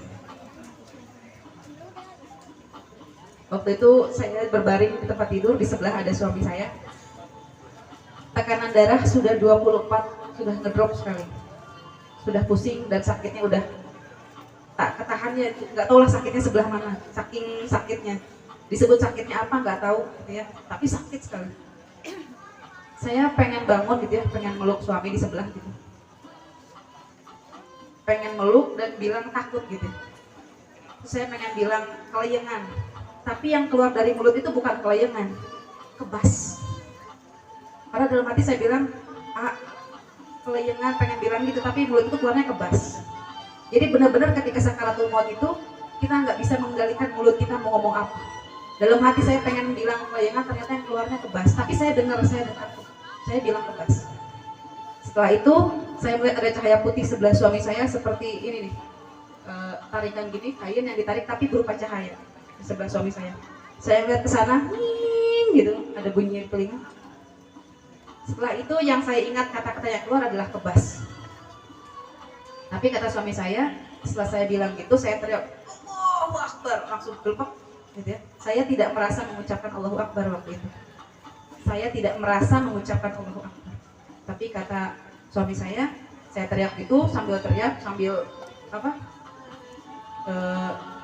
Speaker 1: Waktu itu saya berbaring di tempat tidur, di sebelah ada suami saya. Tekanan darah sudah 24, sudah ngedrop sekali. Sudah pusing dan sakitnya udah tak ketahannya, nggak tahu lah sakitnya sebelah mana, saking sakitnya. Disebut sakitnya apa nggak tahu gitu ya, tapi sakit sekali. Saya pengen bangun gitu ya, pengen meluk suami di sebelah gitu, pengen meluk dan bilang takut gitu. Saya pengen bilang kelayangan, tapi yang keluar dari mulut itu bukan kelayangan, kebas. Karena dalam hati saya bilang, kelayangan pengen bilang gitu, tapi mulut itu keluarnya kebas. Jadi benar-benar ketika sakaratul maut itu kita nggak bisa mengendalikan mulut kita mau ngomong apa. Dalam hati saya pengen bilang kelayangan, ternyata yang keluarnya kebas. Tapi saya dengar, saya bilang kebas. Setelah itu saya melihat ada cahaya putih sebelah suami saya seperti ini nih, tarikan gini, kain yang ditarik tapi berupa cahaya di sebelah suami saya. Saya melihat ke sana, gitu, ada bunyi telinga. Setelah itu yang saya ingat kata-kata yang keluar adalah kebas. Tapi kata suami saya, setelah saya bilang gitu, saya teriak, Allahu Akbar, langsung gelpak, gitu ya. Saya tidak merasa mengucapkan Allahu Akbar waktu itu. Saya tidak merasa mengucapkan Allahu Akbar. Tapi kata suami saya teriak gitu, sambil teriak, sambil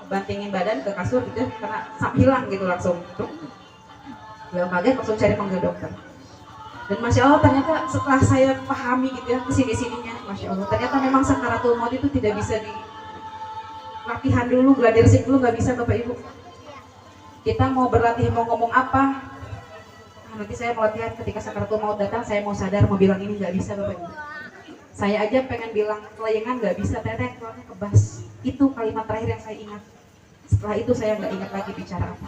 Speaker 1: bantingin badan ke kasur gitu, karena hilang gitu langsung. Beliau kaget, langsung cari panggil dokter. Dan Masya Allah ternyata setelah saya pahami gitu ya kesini-sininya, Masya Allah ternyata memang sakaratul maut itu tidak bisa di latihan dulu, gladiresik dulu, nggak bisa Bapak Ibu. Kita mau berlatih mau ngomong apa, nanti saya mau latihan ketika sakaratul maut datang, saya mau sadar mau bilang ini, nggak bisa Bapak Ibu. Saya aja pengen bilang kelayangan nggak bisa, ternyata keluarnya kebas. Itu kalimat terakhir yang saya ingat. Setelah itu saya nggak ingat lagi bicara apa.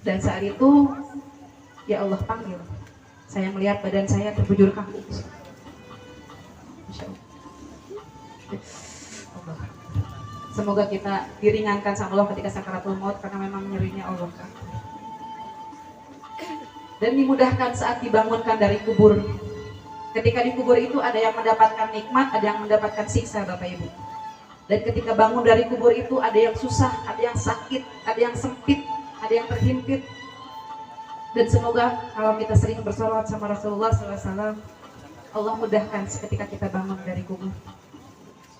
Speaker 1: Dan saat itu, ya Allah panggil. Saya melihat badan saya terbujur kaku. Masya Allah. Semoga kita diringankan sama Allah ketika sakaratul maut, karena memang nyerinya Allah. Dan dimudahkan saat dibangunkan dari kubur. Ketika di kubur itu ada yang mendapatkan nikmat, ada yang mendapatkan siksa Bapak Ibu. Dan ketika bangun dari kubur itu ada yang susah, ada yang sakit, ada yang sempit, ada yang terhimpit. Dan semoga kalau kita sering bersolawat sama Rasulullah SAW, Allah mudahkan ketika kita bangun dari kubur.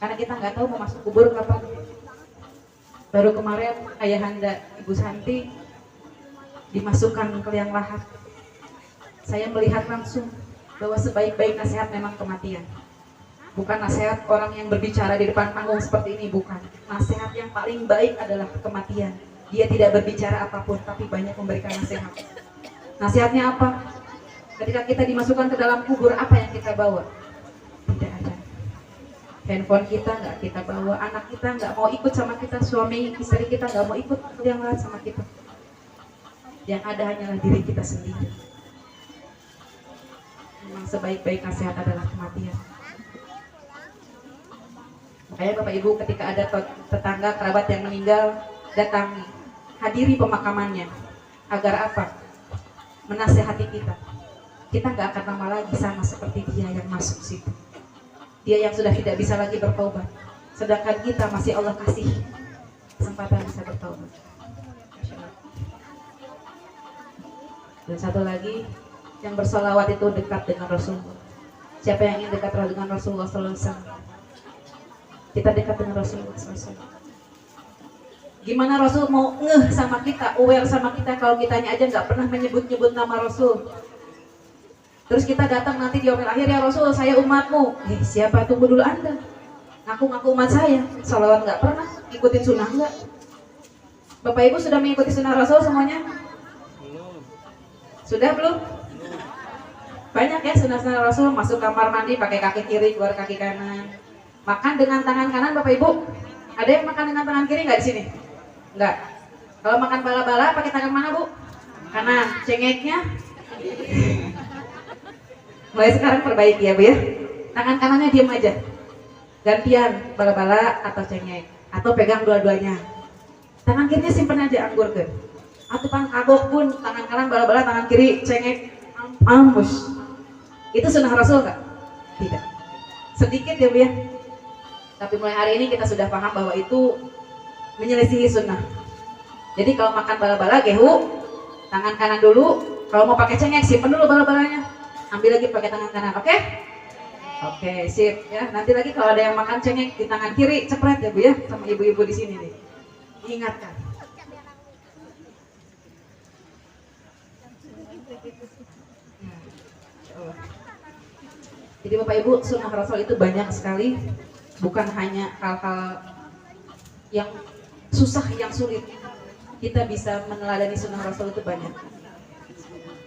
Speaker 1: Karena kita nggak tahu mau masuk kubur kapan. Baru kemarin ayahanda Ibu Santi dimasukkan ke liang lahat. Saya melihat langsung bahwa sebaik-baik nasihat memang kematian. Bukan nasihat orang yang berbicara di depan panggung seperti ini, bukan. Nasihat yang paling baik adalah kematian. Dia tidak berbicara apapun, tapi banyak memberikan nasihat. Nasihatnya apa? Ketika kita dimasukkan ke dalam kubur, apa yang kita bawa? Tidak ada. Handphone kita nggak kita bawa, anak kita nggak mau ikut sama kita, suami istri kita nggak mau ikut ke yang lain sama kita. Yang ada hanyalah diri kita sendiri. Memang sebaik-baik nasihat adalah kematian. Makanya Bapak Ibu, ketika ada tetangga kerabat yang meninggal, datangi, hadiri pemakamannya. Agar apa? Menasehati kita. Kita nggak akan lama lagi sama seperti dia yang masuk situ. Dia yang sudah tidak bisa lagi bertobat. Sedangkan kita masih Allah kasih kesempatan bisa bertobat. Dan satu lagi, yang bersolawat itu dekat dengan Rasulullah. Siapa yang ingin dekat dengan Rasulullah SAW? Kita dekat dengan Rasulullah SAW. Gimana Rasul mau ngeh sama kita, aware sama kita kalau kitanya aja nggak pernah menyebut-nyebut nama Rasul. Terus kita datang nanti di yaumil akhir, ya Rasul, saya umatmu. Siapa? Tunggu dulu Anda. Ngaku-ngaku umat saya, salawat nggak pernah, ikutin sunnah nggak? Bapak Ibu sudah mengikuti sunnah Rasul semuanya? Sudah belum? Banyak ya sunnah-sunnah Rasul, masuk kamar mandi pakai kaki kiri, keluar kaki kanan. Makan dengan tangan kanan Bapak Ibu. Ada yang makan dengan tangan kiri nggak di sini? Nggak. Kalau makan bala-bala pakai tangan mana Bu? Kanan. Cengeknya? Mulai sekarang perbaiki ya Bu ya. Tangan kanannya diam aja. Gantian bala-bala atau cengek. Atau pegang dua-duanya. Tangan kirinya simpen aja, anggurkeun. Atau pan kagok pun tangan kanan bala-bala, tangan kiri cengek. Ampus. Itu sunnah Rasul nggak? Tidak. Sedikit ya Bu ya. Tapi mulai hari ini kita sudah paham bahwa itu menyelisihi sunnah. Jadi kalau makan bala-bala gehu, tangan kanan dulu. Kalau mau pakai cengek simpen dulu bala-balanya. Ambil lagi pakai tangan kanan, oke? Oke, sip ya. Nanti lagi kalau ada yang makan cengek di tangan kiri, cepret ya Bu ya, sama ibu-ibu di sini nih. Ingatkan. Allah. Jadi Bapak Ibu, sunnah Rasul itu banyak sekali, bukan hanya hal-hal yang susah, yang sulit. Kita bisa meneladani sunnah Rasul itu banyak.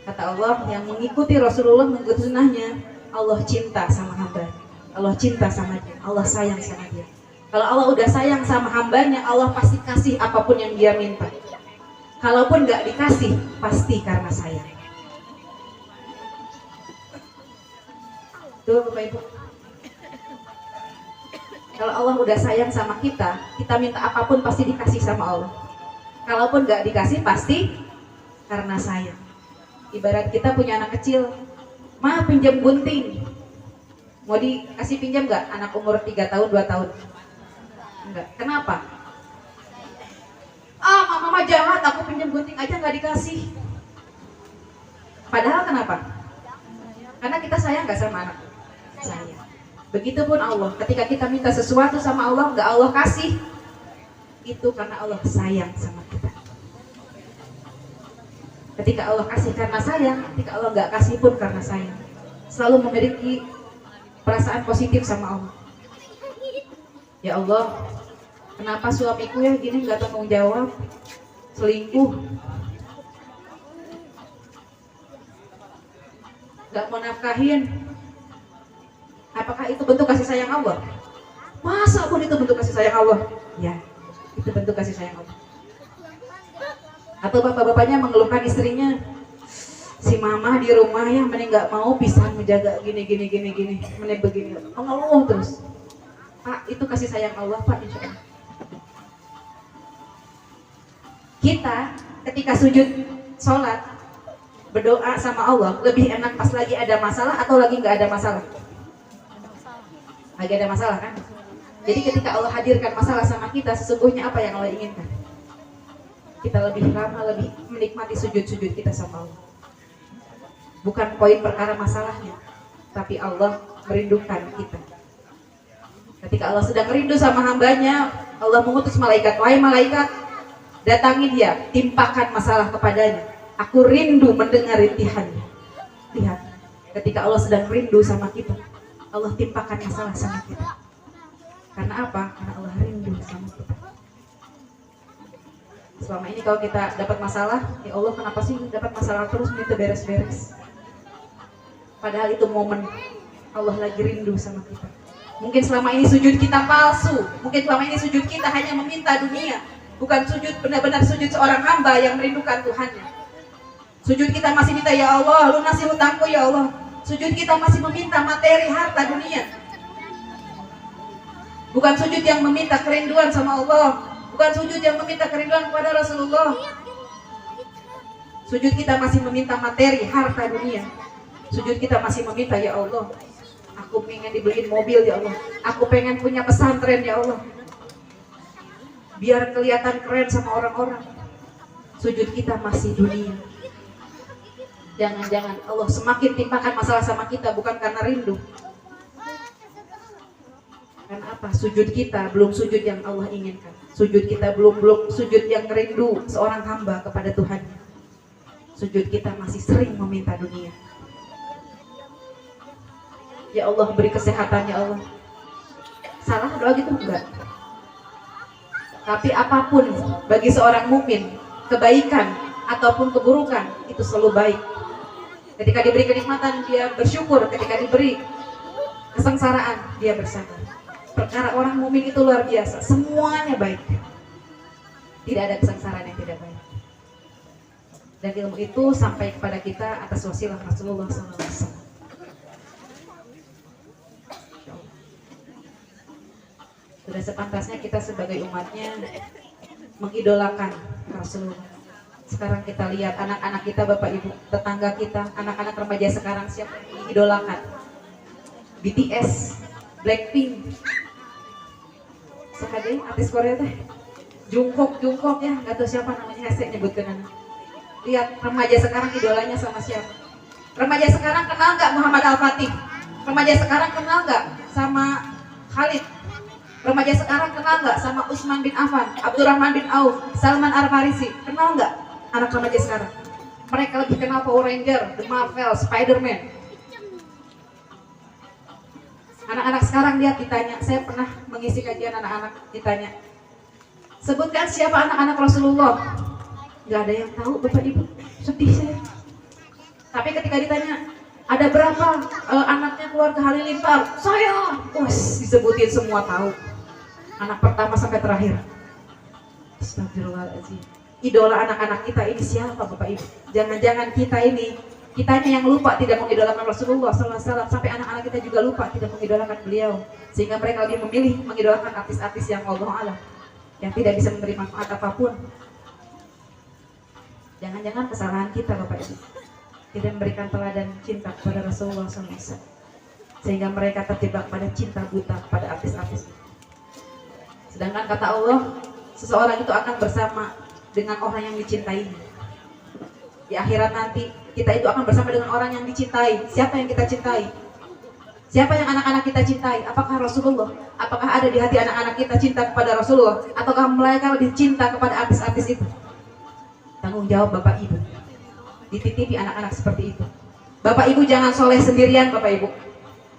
Speaker 1: Kata Allah, yang mengikuti Rasulullah, mengikuti sunnahnya, Allah cinta sama hamba. Allah cinta sama dia, Allah sayang sama dia. Kalau Allah udah sayang sama hambanya, Allah pasti kasih apapun yang dia minta. Kalaupun gak dikasih, pasti karena sayang. Tuh Bapak Ibu, kalau Allah udah sayang sama kita, kita minta apapun pasti dikasih sama Allah. Kalaupun gak dikasih, pasti karena sayang. Ibarat kita punya anak kecil, Ma pinjam gunting, mau dikasih pinjam gak? Anak umur 3 tahun, 2 tahun? Enggak, kenapa? Mama jahat, aku pinjam gunting aja gak dikasih. Padahal kenapa? Karena kita sayang gak sama anak? Sayang. Begitupun Allah, ketika kita minta sesuatu sama Allah, gak Allah kasih, itu karena Allah sayang sama kita. Ketika Allah kasih karena sayang, ketika Allah gak kasih pun karena sayang. Selalu memiliki perasaan positif sama Allah. Ya Allah, kenapa suamiku ya gini gak tanggung jawab, selingkuh, gak mau nafkahin. Apakah itu bentuk kasih sayang Allah? Masa pun itu bentuk kasih sayang Allah? Ya, itu bentuk kasih sayang Allah. Atau bapak-bapaknya mengeluhkan istrinya, si mama di rumah ya mending gak mau pisah menjaga gini, mending begini, mengeluh terus. Pak, itu kasih sayang Allah Pak, insya Allah. Kita ketika sujud sholat berdoa sama Allah lebih enak pas lagi ada masalah atau lagi nggak ada masalah? Lagi ada masalah kan? Jadi ketika Allah hadirkan masalah sama kita, sesungguhnya apa yang Allah inginkan? Kita lebih lama, lebih menikmati sujud-sujud kita sama Allah. Bukan poin perkara masalahnya, tapi Allah merindukan kita. Ketika Allah sedang rindu sama hambanya, Allah mengutus malaikat, wahai malaikat, datangi dia, timpakan masalah kepadanya. Aku rindu mendengar rintihannya. Lihat, ketika Allah sedang rindu sama kita, Allah timpakan masalah sama kita. Karena apa? Karena Allah rindu sama kita. Selama ini kalau kita dapat masalah, ya Allah kenapa sih dapat masalah terus, minta beres-beres. Padahal itu momen Allah lagi rindu sama kita. Mungkin selama ini sujud kita palsu, mungkin selama ini sujud kita hanya meminta dunia, bukan sujud benar-benar sujud seorang hamba yang merindukan Tuhannya. Sujud kita masih minta, ya Allah lunasi hutangku ya Allah. Sujud kita masih meminta materi, harta dunia. Bukan sujud yang meminta kerinduan sama Allah, bukan sujud yang meminta kerinduan kepada Rasulullah. Sujud kita masih meminta materi, harta dunia. Sujud kita masih meminta, ya Allah, aku pengen dibeliin mobil ya Allah, aku pengen punya pesantren ya Allah, biar kelihatan keren sama orang-orang. Sujud kita masih dunia. Jangan-jangan Allah semakin timpakan masalah sama kita bukan karena rindu. Karena apa? Sujud kita belum sujud yang Allah inginkan. Sujud kita belum sujud yang rindu seorang hamba kepada Tuhan. Sujud kita masih sering meminta dunia. Ya Allah beri kesehatan ya Allah. Salah doa gitu enggak? Tapi apapun bagi seorang mukmin, kebaikan ataupun keburukan itu selalu baik. Ketika diberi kenikmatan dia bersyukur, ketika diberi kesengsaraan dia bersabar. Perkara orang mukmin itu luar biasa, semuanya baik. Tidak ada kesengsaraan yang tidak baik. Dan ilmu itu sampai kepada kita atas wasilah Rasulullah SAW. Sudah sepantasnya kita sebagai umatnya mengidolakan Rasulullah. Sekarang kita lihat anak-anak kita, Bapak Ibu, tetangga kita, anak-anak remaja sekarang siapa yang diidolakan? BTS, Blackpink, sekadang artis Korea teh, Jungkook ya, nggak tahu siapa namanya, saya nyebutkan anak. Lihat remaja sekarang idolanya sama siapa? Remaja sekarang kenal nggak Muhammad Al-Fatih? Remaja sekarang kenal nggak sama Khalid? Remaja sekarang kenal nggak sama Utsman bin Affan, Abdurrahman bin Auf, Salman Al-Farisi? Kenal nggak anak remaja sekarang? Mereka lebih kenal Power Ranger, The Marvel, Spider-Man. Anak-anak sekarang lihat ditanya, saya pernah mengisi kajian anak-anak ditanya, sebutkan siapa anak-anak Rasulullah. Gak ada yang tahu, Bapak Ibu. Sedih saya. Tapi ketika ditanya, ada berapa anaknya keluarga Halilintar? Saya. Wes, disebutin semua tahu. Anak pertama sampai terakhir. Astagfirullahaladzim. Idola anak-anak kita ini siapa, Bapak Ibu? Jangan-jangan kita ini, kitanya yang lupa tidak mengidolakan Rasulullah SAW, sampai anak-anak kita juga lupa tidak mengidolakan beliau, sehingga mereka lebih memilih mengidolakan artis-artis yang Allah, yang tidak bisa memberi manfaat apapun. Jangan-jangan kesalahan kita, Bapak Ibu, tidak memberikan teladan cinta kepada Rasulullah SAW, sehingga mereka terjebak pada cinta buta pada artis-artis. Sedangkan kata Allah, seseorang itu akan bersama dengan orang yang dicintai. Di akhirat nanti kita itu akan bersama dengan orang yang dicintai. Siapa yang kita cintai? Siapa yang anak-anak kita cintai? Apakah Rasulullah? Apakah ada di hati anak-anak kita cinta kepada Rasulullah? Ataukah mereka lebih cinta kepada artis-artis itu? Tanggung jawab Bapak Ibu. Dititipi anak-anak seperti itu. Bapak Ibu jangan soleh sendirian, Bapak Ibu.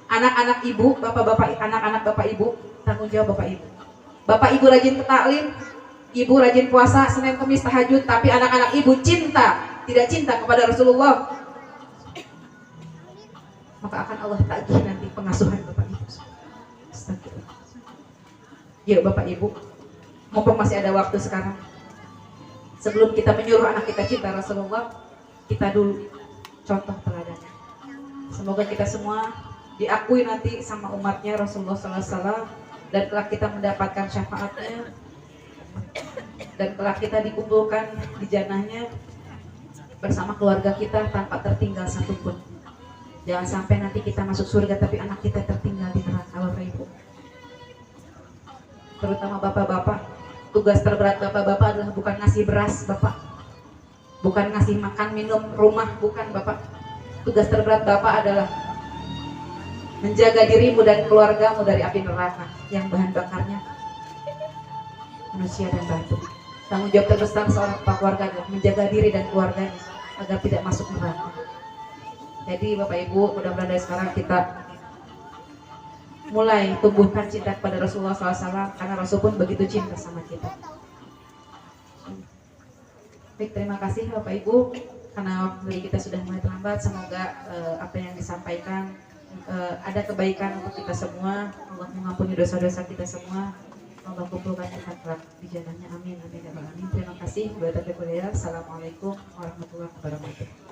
Speaker 1: Anak-anak Ibu, bapak-bapak, anak-anak Bapak Ibu, tanggung jawab Bapak Ibu. Bapak Ibu rajin ke taklim, Ibu rajin puasa Senin Kamis tahajud, tapi anak-anak Ibu tidak cinta kepada Rasulullah, maka akan Allah tagih nanti pengasuhan Bapak Ibu. Astagfirullah. Yuk Bapak Ibu, mumpung masih ada waktu sekarang, sebelum kita menyuruh anak kita cinta Rasulullah, kita dulu contoh teladannya. Semoga kita semua diakui nanti sama umatnya Rasulullah SAW, dan kelak kita mendapatkan syafaatnya, dan kelak kita dikumpulkan di jannahnya bersama keluarga kita tanpa tertinggal satupun. Jangan sampai nanti kita masuk surga tapi anak kita tertinggal di neraka, Bapak Ibu. Terutama bapak-bapak, tugas terberat bapak-bapak adalah bukan ngasih beras, Bapak. Bukan ngasih makan, minum, rumah, bukan, Bapak. Tugas terberat Bapak adalah menjaga dirimu dan keluargamu dari api neraka yang bahan bakarnya manusia dan batu. Tanggung jawab terbesar seorang kepala keluarga adalah menjaga diri dan keluarganya agar tidak masuk neraka. Jadi Bapak Ibu, mudah-mudahan dari sekarang kita mulai tumbuhkan cinta kepada Rasulullah SAW, karena Rasul pun begitu cinta sama kita. Baik, terima kasih Bapak Ibu, karena waktu kita sudah mulai terlambat. Semoga apa yang disampaikan ada kebaikan untuk kita semua. Allah mengampuni dosa-dosa kita semua. Allah kumpulkan kita kelak di jannahnya. Amin. Amin. Amin. Terima kasih. Assalamualaikum warahmatullahi wabarakatuh.